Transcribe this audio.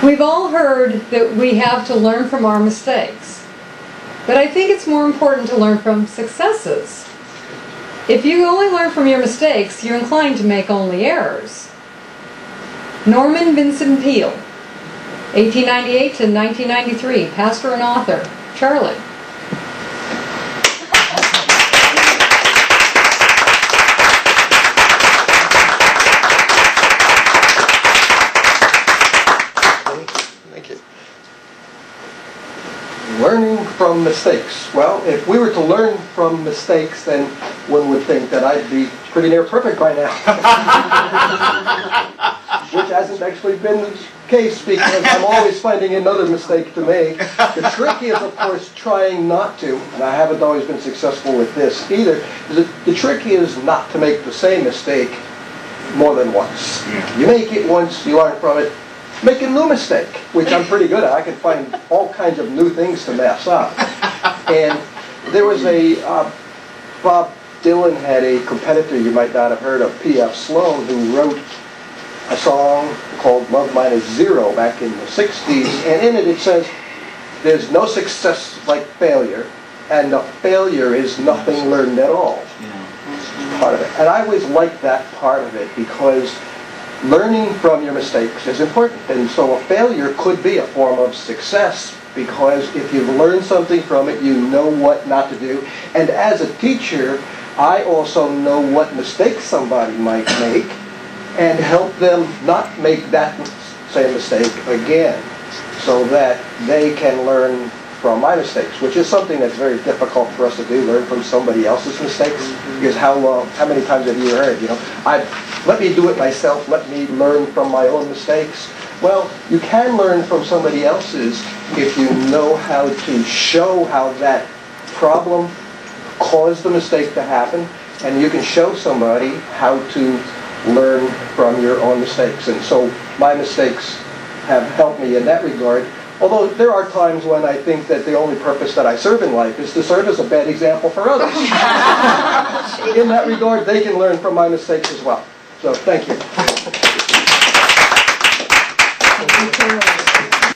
We've all heard that we have to learn from our mistakes, but I think it's more important to learn from successes. If you only learn from your mistakes, you're inclined to make only errors. Norman Vincent Peale, 1898 to 1993, pastor and author. Charlie. Thank you. Learning from mistakes. Well, if we were to learn from mistakes, then one would think that I'd be pretty near perfect by now. Which hasn't actually been the case, because I'm always finding another mistake to make. The trick is, of course, trying not to, and I haven't always been successful with this either. The trick is not to make the same mistake more than once. You make it once, you learn from it, make a new mistake, which I'm pretty good at. I can find all kinds of new things to mess up. And there was Bob Dylan had a competitor you might not have heard of, P.F. Sloan, who wrote a song called Love Minus Zero back in the 60s, and in it says, there's no success like failure, and a failure is nothing learned at all. Part of it. And I always liked that part of it, because learning from your mistakes is important. And so a failure could be a form of success, because if you've learned something from it, you know what not to do. And as a teacher, I also know what mistakes somebody might make, and help them not make that same mistake again, so that they can learn from my mistakes, which is something that's very difficult for us to do, learn from somebody else's mistakes. Because how many times have you heard, let me do it myself, let me learn from my own mistakes? Well, you can learn from somebody else's if you know how to show how that problem caused the mistake to happen, and you can show somebody how to learn from your own mistakes. And so my mistakes have helped me in that regard. Although there are times when I think that the only purpose that I serve in life is to serve as a bad example for others. In that regard, they can learn from my mistakes as well. So thank you.